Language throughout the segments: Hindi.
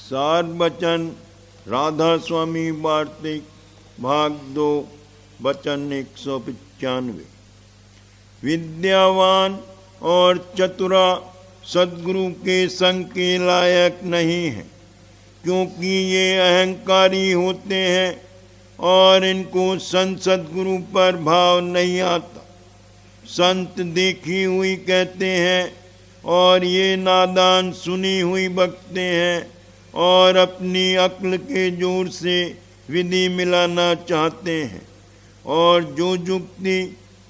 सार बचन राधा स्वामी वार्तिक भाग 2 वचन 195। विद्यावान और चतुरा सद्गुरु के संग के लायक नहीं है, क्योंकि ये अहंकारी होते हैं और इनको संत सद्गुरु पर भाव नहीं आता। संत देखी हुई कहते हैं और ये नादान सुनी हुई बकते हैं और अपनी अक्ल के जोर से विधि मिलाना चाहते हैं, और जो जुक्ति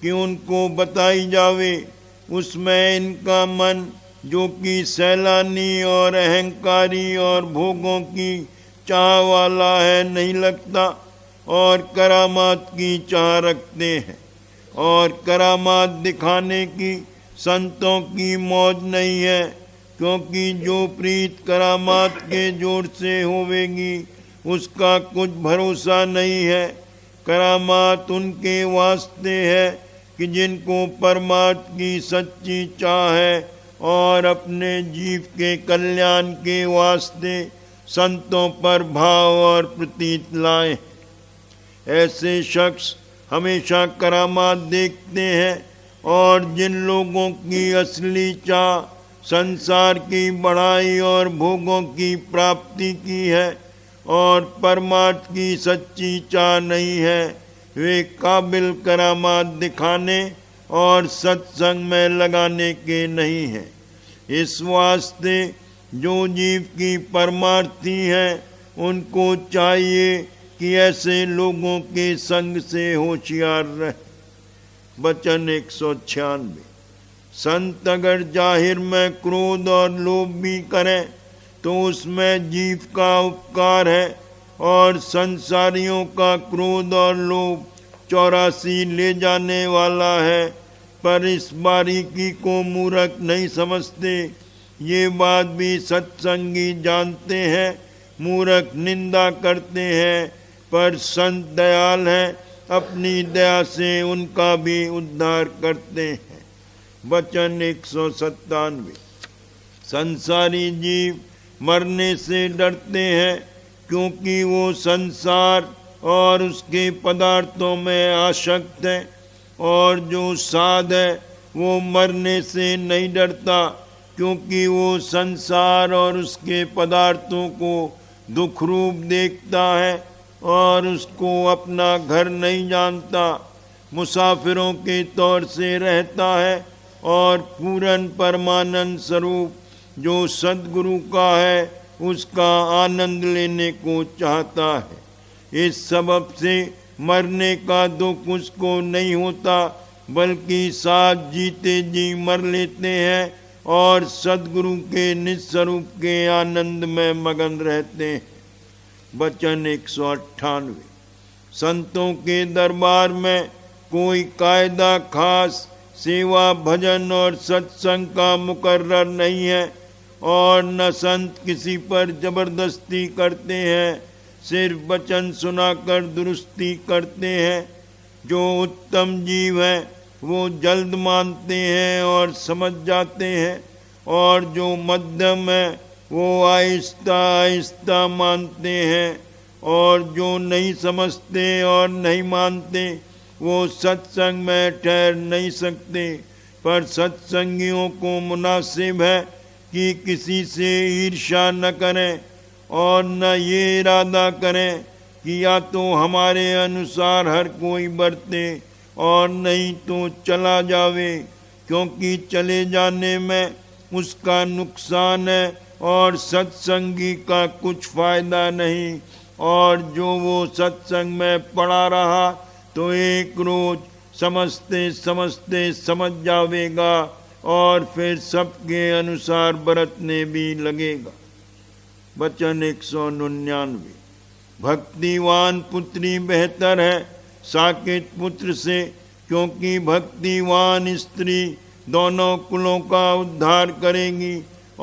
कि उनको बताई जावे उसमें इनका मन, जो कि सैलानी और अहंकारी और भोगों की चाह वाला है, नहीं लगता, और करामात की चाह रखते हैं। और करामात दिखाने की संतों की मौज नहीं है, क्योंकि जो प्रीत करामात के जोर से होवेगी उसका कुछ भरोसा नहीं है। करामात उनके वास्ते है कि जिनको परमात्मा की सच्ची चाह है और अपने जीव के कल्याण के वास्ते संतों पर भाव और प्रतीत लाए। ऐसे शख्स हमेशा करामात देखते हैं, और जिन लोगों की असली चाह संसार की बढ़ाई और भोगों की प्राप्ति की है और परमात्मा की सच्ची चाह नहीं है, वे काबिल करामात दिखाने और सत्संग में लगाने के नहीं हैं। इस वास्ते जो जीव की परमार्थी हैं उनको चाहिए कि ऐसे लोगों के संग से होशियार रहे। वचन 196। संत अगर जाहिर में क्रोध और लोभ भी करें तो उसमें जीव का उपकार है, और संसारियों का क्रोध और लोभ 84 ले जाने वाला है, पर इस बारीकी को मूर्ख नहीं समझते। ये बात भी सत्संगी जानते हैं, मूर्ख निंदा करते हैं, पर संत दयाल हैं, अपनी दया से उनका भी उद्धार करते हैं। वचन 197। संसारी जीव मरने से डरते हैं, क्योंकि वो संसार और उसके पदार्थों में आसक्त है, और जो साध है वो मरने से नहीं डरता, क्योंकि वो संसार और उसके पदार्थों को दुख रूप देखता है और उसको अपना घर नहीं जानता। मुसाफिरों के तौर से रहता है, और पूर्ण परमानंद स्वरूप जो सद्गुरु का है उसका आनंद लेने को चाहता है। इस सबब से मरने का दुख उसको नहीं होता, बल्कि साथ जीते जी मर लेते हैं और सद्गुरु के निस्वरूप के आनंद में मगन रहते हैं। वचन 198। संतों के दरबार में कोई कायदा खास सेवा भजन और सत्संग का मुकर्रर नहीं है, और न संत किसी पर जबरदस्ती करते हैं, सिर्फ वचन सुनाकर दुरुस्ती करते हैं। जो उत्तम जीव हैं वो जल्द मानते हैं और समझ जाते हैं, और जो मध्यम है वो आहिस्ता आहिस्ता मानते हैं, और जो नहीं समझते और नहीं मानते वो सत्संग में ठहर नहीं सकते। पर सत्संगियों को मुनासिब है कि किसी से ईर्ष्या न करें और न ये इरादा करें कि या तो हमारे अनुसार हर कोई बरते और नहीं तो चला जावे, क्योंकि चले जाने में उसका नुकसान है और सत्संगी का कुछ फायदा नहीं। और जो वो सत्संग में पड़ा रहा तो एक रोज समझते समझते समझ जावेगा और फिर सबके अनुसार बरतने भी लगेगा। वचन 199। भक्तिवान पुत्री बेहतर है साकेत पुत्र से, क्योंकि भक्तिवान स्त्री दोनों कुलों का उद्धार करेगी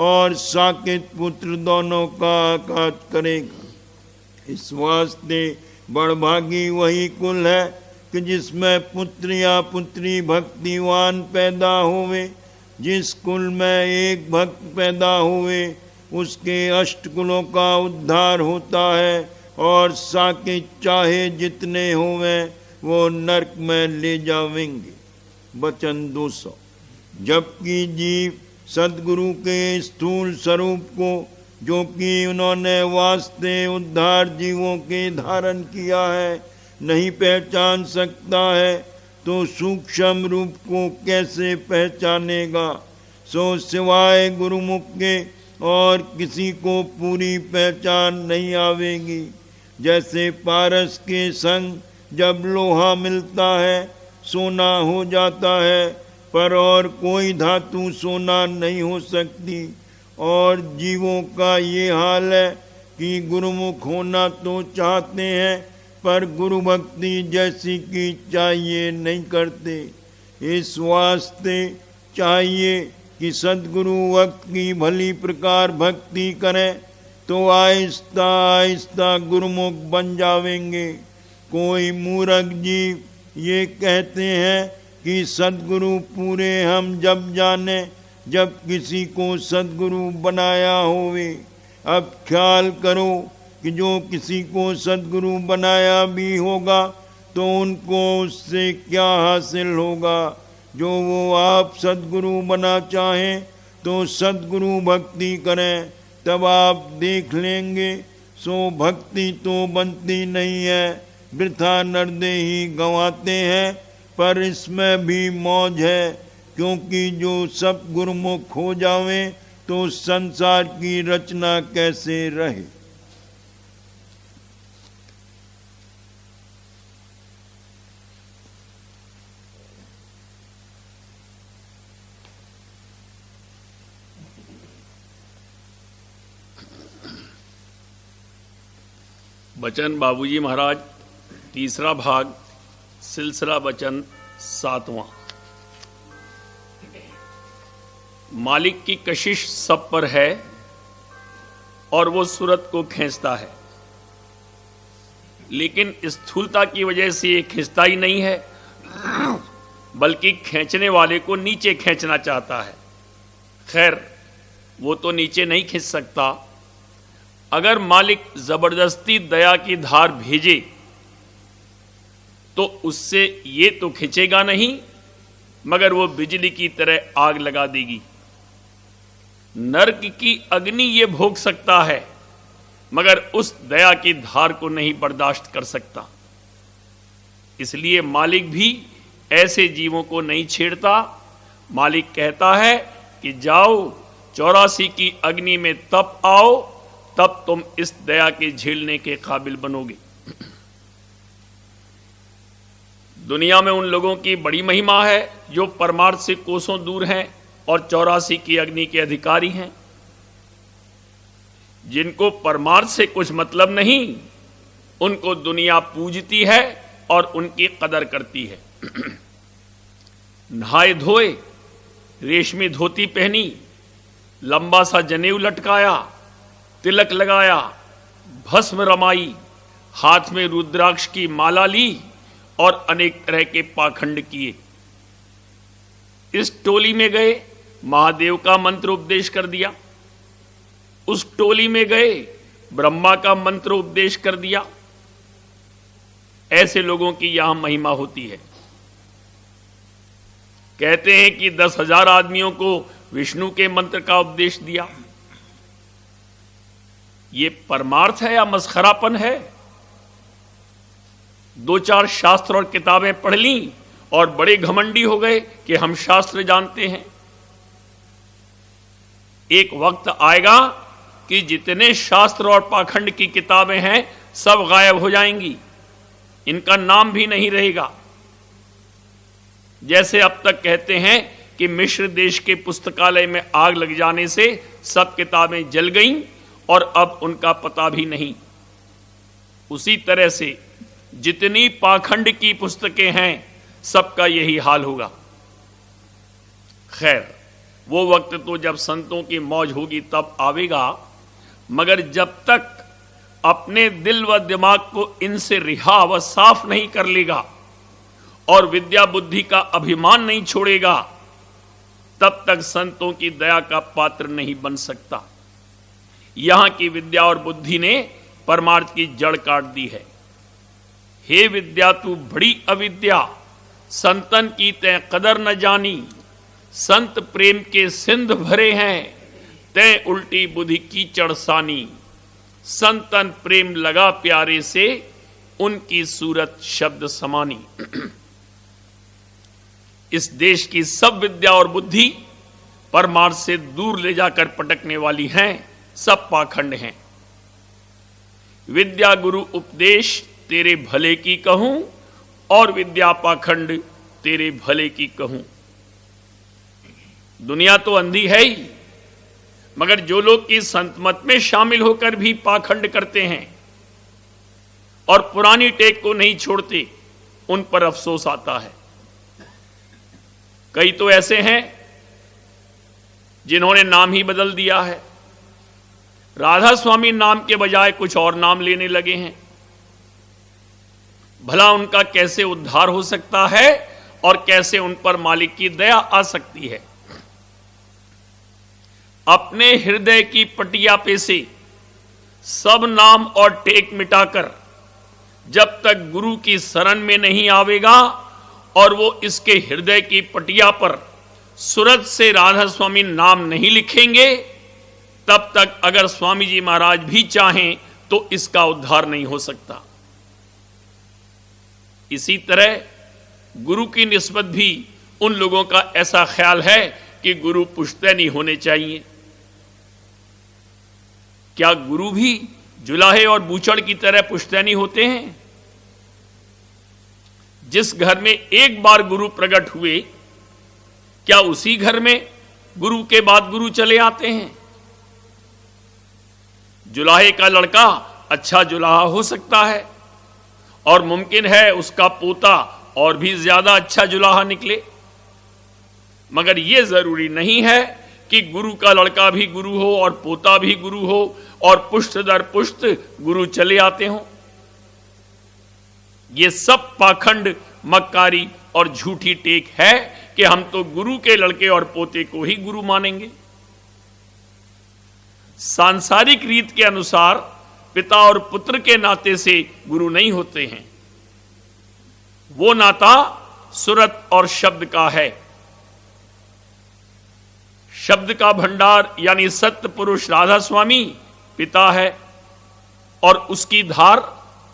और साकेत पुत्र दोनों का आकाश करेगा। इस वास्ते बड़भागी वही कुल है कि जिसमें पुत्र या पुत्री भक्तिवान पैदा होवे। जिस कुल में एक भक्त पैदा हुए उसके अष्टकुलों का उद्धार होता है और साके चाहे जितने होवें वो नरक में ले जावेंगे। वचन 200। जबकि जीव सदगुरु के स्थूल स्वरूप को, जो कि उन्होंने वास्ते उद्धार जीवों के धारण किया है, नहीं पहचान सकता है, तो सूक्ष्म रूप को कैसे पहचानेगा। सो सिवाय गुरुमुख के और किसी को पूरी पहचान नहीं आवेगी। जैसे पारस के संग जब लोहा मिलता है सोना हो जाता है, पर और कोई धातु सोना नहीं हो सकती। और जीवों का ये हाल है कि गुरुमुख होना तो चाहते हैं, पर गुरु भक्ति जैसी की चाहिए नहीं करते। इस वास्ते चाहिए कि सदगुरु वक्त की भली प्रकार भक्ति करें तो आहिस्ता आहिस्ता गुरुमुख बन जावेंगे। कोई मूर्ख जीव ये कहते हैं कि सदगुरु पूरे हम जब जाने जब किसी को सदगुरु बनाया होवे। अब ख्याल करो कि जो किसी को सदगुरु बनाया भी होगा तो उनको उससे क्या हासिल होगा। जो वो आप सदगुरु बना चाहें तो सदगुरु भक्ति करें, तब आप देख लेंगे। सो भक्ति तो बनती नहीं है, वृथा नरदे ही गंवाते हैं। पर इसमें भी मौज है, क्योंकि जो सब गुरुमुख हो जावे तो संसार की रचना कैसे रहे। वचन बाबूजी महाराज, तीसरा भाग, सिलसिला वचन 7वां। मालिक की कशिश सब पर है और वो सूरत को खींचता है, लेकिन स्थूलता की वजह से ये खींचता ही नहीं है, बल्कि खींचने वाले को नीचे खींचना चाहता है। खैर, वो तो नीचे नहीं खींच सकता। अगर मालिक जबरदस्ती दया की धार भेजे तो उससे ये तो खींचेगा नहीं, मगर वो बिजली की तरह आग लगा देगी। नरक की अग्नि ये भोग सकता है, मगर उस दया की धार को नहीं बर्दाश्त कर सकता। इसलिए मालिक भी ऐसे जीवों को नहीं छेड़ता। मालिक कहता है कि जाओ 84 की अग्नि में तप आओ, तब तुम इस दया के झेलने के काबिल बनोगे। दुनिया में उन लोगों की बड़ी महिमा है जो परमार्थ से कोसों दूर हैं और 84 की अग्नि के अधिकारी हैं। जिनको परमार्थ से कुछ मतलब नहीं, उनको दुनिया पूजती है और उनकी कदर करती है। नहाए धोए, रेशमी धोती पहनी, लंबा सा जनेऊ लटकाया, तिलक लगाया, भस्म रमाई, हाथ में रुद्राक्ष की माला ली और अनेक तरह के पाखंड किए। इस टोली में गए, महादेव का मंत्र उपदेश कर दिया। उस टोली में गए, ब्रह्मा का मंत्र उपदेश कर दिया। ऐसे लोगों की यहां महिमा होती है। कहते हैं कि 10,000 आदमियों को विष्णु के मंत्र का उपदेश दिया। ये परमार्थ है या मस्खरापन है? 2-4 शास्त्र और किताबें पढ़ ली और बड़े घमंडी हो गए कि हम शास्त्र जानते हैं। एक वक्त आएगा कि जितने शास्त्र और पाखंड की किताबें हैं सब गायब हो जाएंगी, इनका नाम भी नहीं रहेगा। जैसे अब तक कहते हैं कि मिस्र देश के पुस्तकालय में आग लग जाने से सब किताबें जल गईं और अब उनका पता भी नहीं, उसी तरह से जितनी पाखंड की पुस्तकें हैं सबका यही हाल होगा। खैर, वो वक्त तो जब संतों की मौज होगी तब आवेगा, मगर जब तक अपने दिल व दिमाग को इनसे रिहा व साफ नहीं कर लेगा और विद्या बुद्धि का अभिमान नहीं छोड़ेगा, तब तक संतों की दया का पात्र नहीं बन सकता। यहां की विद्या और बुद्धि ने परमार्थ की जड़ काट दी है। हे विद्या तू बड़ी अविद्या, संतन की तै कदर न जानी, संत प्रेम के सिंध भरे हैं, तै उल्टी बुद्धि की चढ़सानी, संतन प्रेम लगा प्यारे से, उनकी सूरत शब्द समानी। इस देश की सब विद्या और बुद्धि परमार्थ से दूर ले जाकर पटकने वाली हैं, सब पाखंड हैं। विद्या गुरु उपदेश तेरे भले की कहूं, और विद्या पाखंड तेरे भले की कहूं। दुनिया तो अंधी है ही, मगर जो लोग की संत मत में शामिल होकर भी पाखंड करते हैं और पुरानी टेक को नहीं छोड़ते, उन पर अफसोस आता है। कई तो ऐसे हैं जिन्होंने नाम ही बदल दिया है, राधा स्वामी नाम के बजाय कुछ और नाम लेने लगे हैं। भला उनका कैसे उद्धार हो सकता है और कैसे उन पर मालिक की दया आ सकती है। अपने हृदय की पटिया पे से सब नाम और टेक मिटाकर जब तक गुरु की शरण में नहीं आवेगा और वो इसके हृदय की पटिया पर सूरत से राधा स्वामी नाम नहीं लिखेंगे, तब तक अगर स्वामी जी महाराज भी चाहें तो इसका उद्धार नहीं हो सकता। इसी तरह गुरु की निस्बत भी उन लोगों का ऐसा ख्याल है कि गुरु पुश्तैनी होने चाहिए। क्या गुरु भी जुलाहे और बूचड़ की तरह पुश्तैनी होते हैं? जिस घर में एक बार गुरु प्रकट हुए, क्या उसी घर में गुरु के बाद गुरु चले आते हैं? जुलाहे का लड़का अच्छा जुलाहा हो सकता है और मुमकिन है उसका पोता और भी ज्यादा अच्छा जुलाहा निकले, मगर यह जरूरी नहीं है कि गुरु का लड़का भी गुरु हो और पोता भी गुरु हो और पुष्ट दर पुष्ट गुरु चले आते हों। ये सब पाखंड, मक्कारी और झूठी टेक है कि हम तो गुरु के लड़के और पोते को ही गुरु मानेंगे। सांसारिक रीत के अनुसार पिता और पुत्र के नाते से गुरु नहीं होते हैं। वो नाता सूरत और शब्द का है। शब्द का भंडार यानी सत्य पुरुष राधा स्वामी पिता है और उसकी धार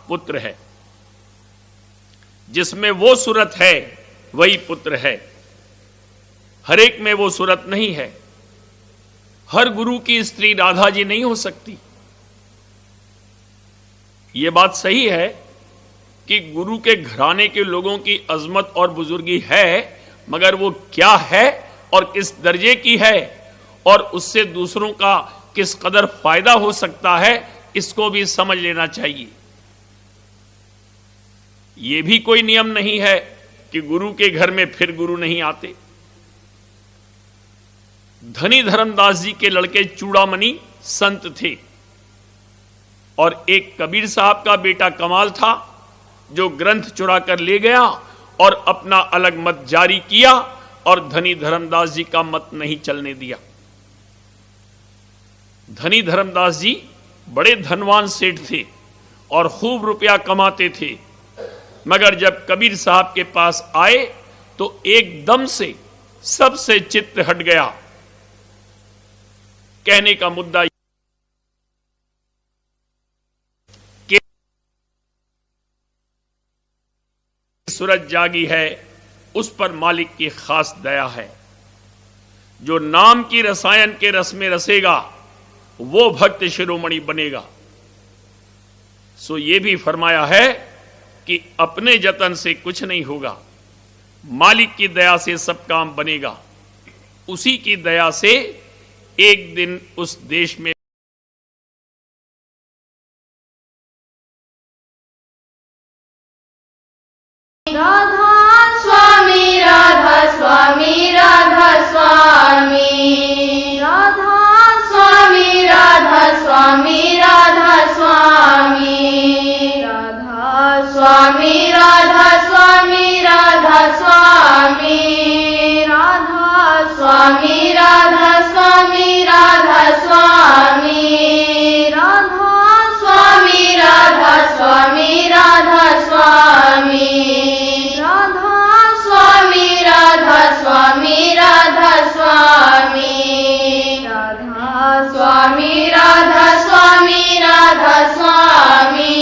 पुत्र है। जिसमें वो सूरत है वही पुत्र है, हर एक में वो सूरत नहीं है। हर गुरु की स्त्री राधा जी नहीं हो सकती। ये बात सही है कि गुरु के घराने के लोगों की अजमत और बुजुर्गी है, मगर वो क्या है और किस दर्जे की है और उससे दूसरों का किस कदर फायदा हो सकता है, इसको भी समझ लेना चाहिए। यह भी कोई नियम नहीं है कि गुरु के घर में फिर गुरु नहीं आते। धनी धर्मदास जी के लड़के चूड़ामणि संत थे और एक कबीर साहब का बेटा कमाल था जो ग्रंथ चुरा कर ले गया और अपना अलग मत जारी किया और धनी धर्मदास जी का मत नहीं चलने दिया। धनी धर्मदास जी बड़े धनवान सेठ थे और खूब रुपया कमाते थे, मगर जब कबीर साहब के पास आए तो एकदम से सबसे चित्त हट गया। कहने का मुद्दा कि सूरज जागी है, उस पर मालिक की खास दया है। जो नाम की रसायन के रस में रसेगा वो भक्त शिरोमणि बनेगा। सो ये भी फरमाया है कि अपने जतन से कुछ नहीं होगा, मालिक की दया से सब काम बनेगा। उसी की दया से एक दिन उस देश में राधा स्वामी राधा स्वामी राधा स्वामी राधा स्वामी राधा स्वामी राधा स्वामी राधा स्वामी राधा स्वामी राधा स्वामी राधा स्वामी राधा स्वामी राधा स्वामी स्वामी राधा स्वामी राधा स्वामी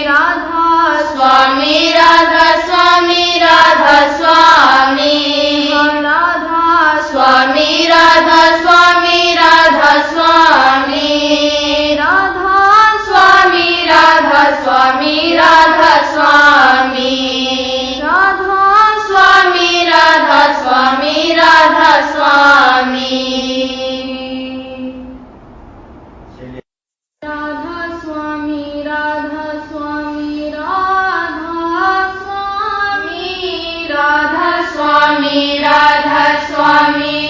राधा स्वामी राधा स्वामी राधा स्वामी राधा स्वामी राधा स्वामी राधा स्वामी राधा स्वामी राधा स्वामी राधा स्वामी राधा स्वामी राधा स्वामी राधा स्वामी राधा स्वामी राधा स्वामी राधा स्वामी राधा स्वामी राधा स्वामी